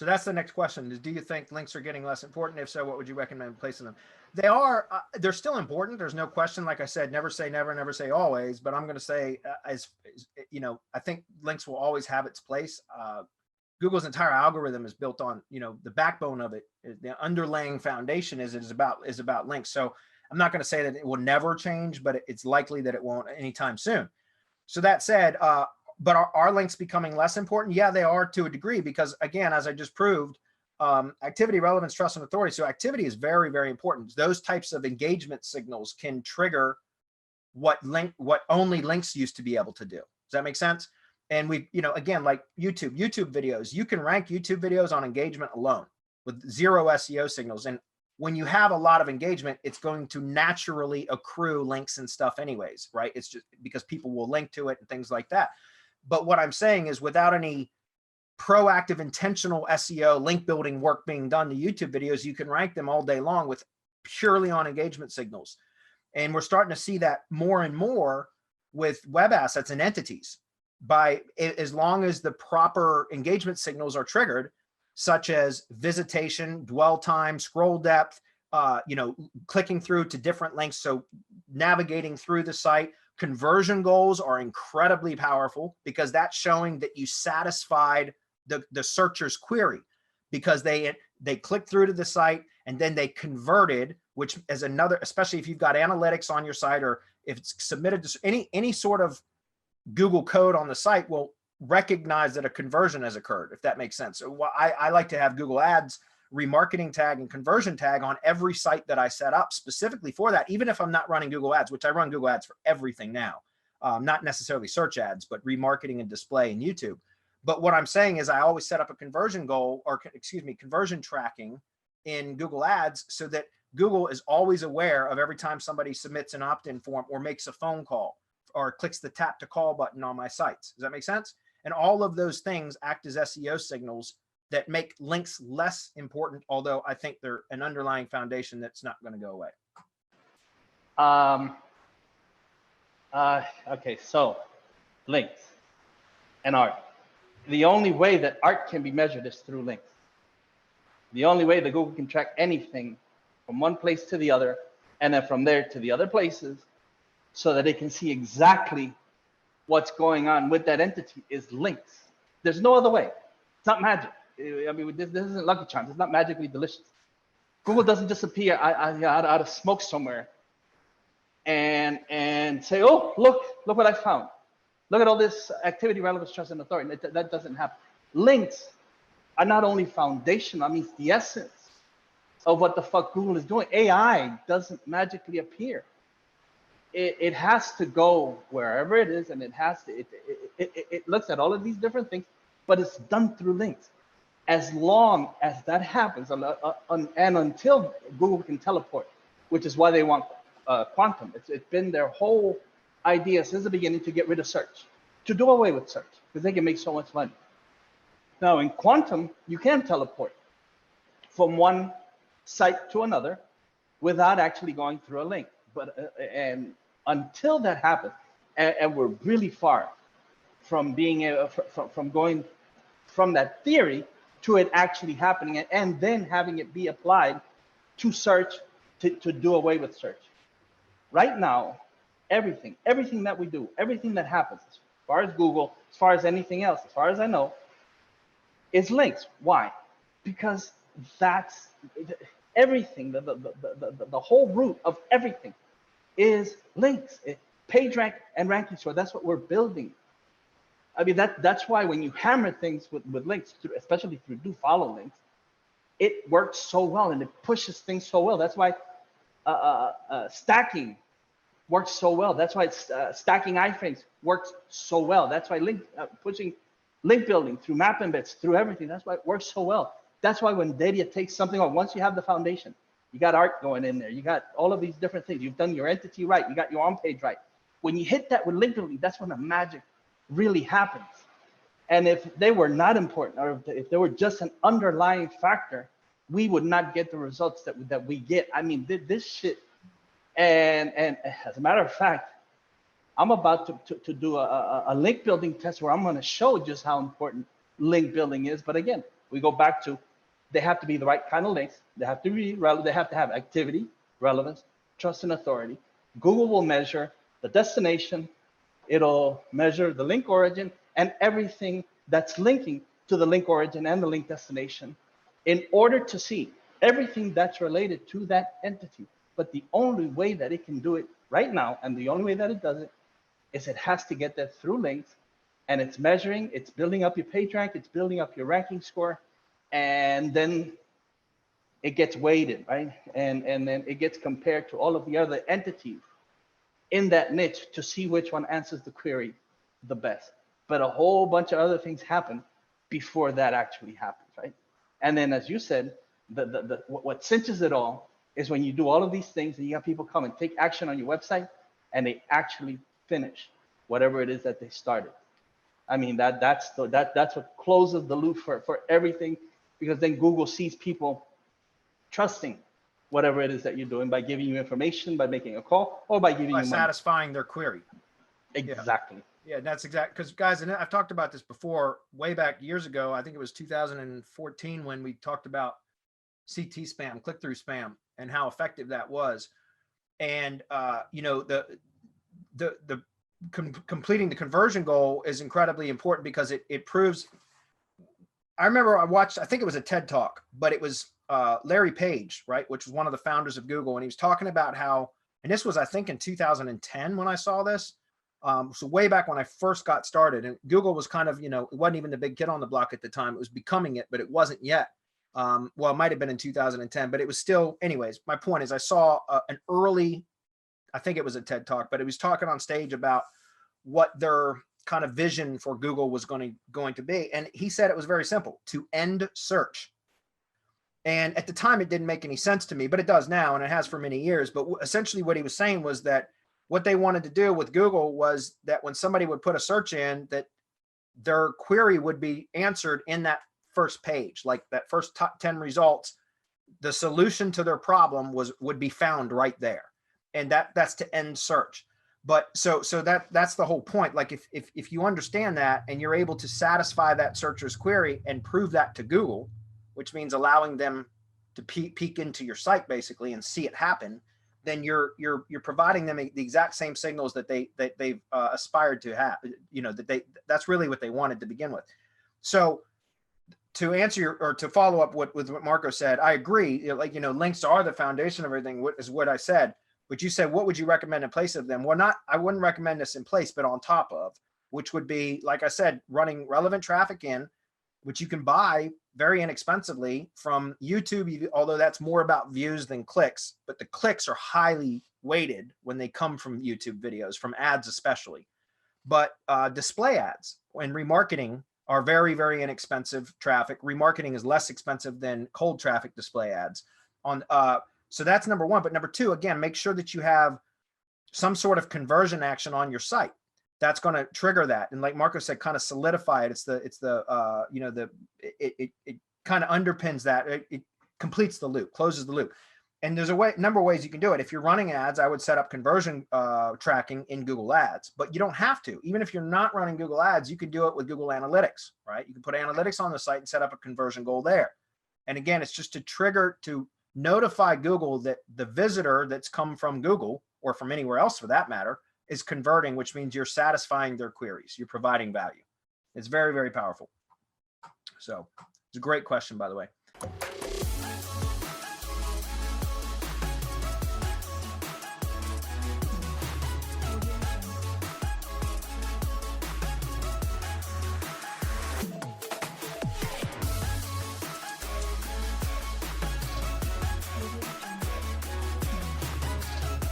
So that's the next question is, do you think links are getting less important? If so, what would you recommend placing them? They are, they're still important. There's no question. Like I said, never say never, never say always, but I'm going to say, you know, I think links will always have its place. Google's entire algorithm is built on, you know, the backbone of it, the underlying foundation is about links. So I'm not going to say that it will never change, but it's likely that it won't anytime soon. So that said, but are links becoming less important? Yeah, they are to a degree, because again, as I just proved, activity, relevance, trust, and authority. So activity is very, very important. Those types of engagement signals can trigger what only links used to be able to do. Does that make sense? And we, you know, again, like YouTube videos, you can rank YouTube videos on engagement alone with 0 SEO signals. And when you have a lot of engagement, it's going to naturally accrue links and stuff anyways, right? It's just because people will link to it and things like that. But what I'm saying is, without any proactive, intentional SEO link building work being done to YouTube videos, you can rank them all day long with purely on engagement signals. And we're starting to see that more and more with web assets and entities. As long as the proper engagement signals are triggered, such as visitation, dwell time, scroll depth, you know, clicking through to different links. So navigating through the site. Conversion goals are incredibly powerful, because that's showing that you satisfied the searcher's query, because they clicked through to the site and then they converted, which is another, especially if you've got analytics on your site, or if it's submitted to any sort of Google code on the site, will recognize that a conversion has occurred, if that makes sense. So I like to have Google Ads remarketing tag and conversion tag on every site that I set up specifically for that, even if I'm not running Google Ads, which I run Google Ads for everything now, not necessarily search ads, but remarketing and display and YouTube. But what I'm saying is, I always set up a conversion goal, or excuse me, conversion tracking in Google Ads, so that Google is always aware of every time somebody submits an opt-in form or makes a phone call or clicks the tap to call button on my sites. Does that make sense? And all of those things act as SEO signals that make links less important, although I think they're an underlying foundation that's not going to go away. Okay, so links and art. The only way that art can be measured is through links. The only way that Google can track anything from one place to the other, and then from there to the other places, so that they can see exactly what's going on with that entity, is links. There's no other way. It's not magic. I mean, this isn't Lucky Charms. It's not magically delicious. Google doesn't disappear out of smoke somewhere and say, oh, look what I found. Look at all this activity, relevance, trust, and authority. That doesn't happen. Links are not only foundational, I mean, it's the essence of what the fuck Google is doing. AI doesn't magically appear. It has to go wherever it is, and it has to, it looks at all of these different things, but it's done through links. As long as that happens, and until Google can teleport, which is why they want quantum. It's been their whole idea since the beginning to get rid of search, to do away with search, because they can make so much money. Now in quantum, you can teleport from one site to another without actually going through a link. But and until that happens, and we're really far from being from going from that theory to it actually happening, and then having it be applied to search, to do away with search. Right now, everything that we do, everything that happens, as far as Google, as far as anything else, as far as I know, is links. Why? Because that's everything. The whole root of everything is links. Page rank and ranking score. That's what we're building. I mean, that's why when you hammer things with links, especially through do follow links, it works so well and it pushes things so well. That's why stacking works so well. That's why stacking iframes works so well. That's why pushing link building through map embeds, through everything, that's why it works so well. That's why when data takes something on, once you have the foundation, you got art going in there, you got all of these different things, you've done your entity right, you got your on page right. When you hit that with link building, that's when the magic really happens. And if they were not important, or if they were just an underlying factor, we would not get the results that we get. I mean, this shit, and as a matter of fact, I'm about to do a link building test where I'm going to show just how important link building is. But again, we go back to, they have to be the right kind of links. They have to be relevant. They have to have activity, relevance, trust, and authority. Google will measure the destination. It'll measure the link origin and everything that's linking to the link origin and the link destination in order to see everything that's related to that entity. But the only way that it can do it right now, and the only way that it does it, is it has to get that through links, and it's measuring, it's building up your page rank, it's building up your ranking score, and then it gets weighted, right? And then it gets compared to all of the other entities in that niche to see which one answers the query the best. But a whole bunch of other things happen before that actually happens, right? And then, as you said, what cinches it all is when you do all of these things and you have people come and take action on your website and they actually finish whatever it is that they started. I mean, that's what closes the loop for everything, because then Google sees people trusting whatever it is that you're doing by giving you information, by making a call, or by giving you money. Satisfying their query. Exactly. Yeah, that's exact. Because guys, and I've talked about this before, way back years ago. I think it was 2014 when we talked about CT spam, click-through spam, and how effective that was. And you know, completing the conversion goal is incredibly important because it proves. I remember I watched, I think it was a TED Talk, but it was Larry Page, right, which was one of the founders of Google, and he was talking about how, and this was, I think, in 2010 when I saw this. So way back when I first got started, and Google was kind of, you know, it wasn't even the big kid on the block at the time. It was becoming it, but it wasn't yet. Well, it might have been in 2010, but it was still, anyways, my point is I saw an early, I think it was a TED Talk, but it was talking on stage about what their kind of vision for Google was going to be. And he said it was very simple: to end search. And at the time, it didn't make any sense to me, but it does now, and it has for many years. But essentially what he was saying was that what they wanted to do with Google was that when somebody would put a search in, that their query would be answered in that first page, like that first top 10 results, the solution to their problem would be found right there. And that's to end search. But so that's the whole point. Like if you understand that and you're able to satisfy that searcher's query and prove that to Google, which means allowing them to peek into your site basically and see it happen, then you're providing them the exact same signals that they've aspired to have. You know, that's really what they wanted to begin with. So to answer or to follow up with what Marco said, I agree. Like, you know, links are the foundation of everything, is what I said. But you said, what would you recommend in place of them? Well, I wouldn't recommend this in place, but on top of, which would be, like I said, running relevant traffic in, which you can buy very inexpensively from YouTube, although that's more about views than clicks, but the clicks are highly weighted when they come from YouTube videos, from ads especially. But display ads and remarketing are very, very inexpensive traffic. Remarketing is less expensive than cold traffic display ads. So that's number one. But number two, again, make sure that you have some sort of conversion action on your site. That's going to trigger that. And like Marco said, kind of solidify it. It kind of underpins that. It completes the loop, closes the loop. And there's a number of ways you can do it. If you're running ads, I would set up conversion tracking in Google Ads, but you don't have to. Even if you're not running Google Ads, you can do it with Google Analytics, right? You can put analytics on the site and set up a conversion goal there. And again, it's just to notify Google that the visitor that's come from Google, or from anywhere else for that matter, is converting, which means you're satisfying their queries. You're providing value. It's very, very powerful. So it's a great question, by the way.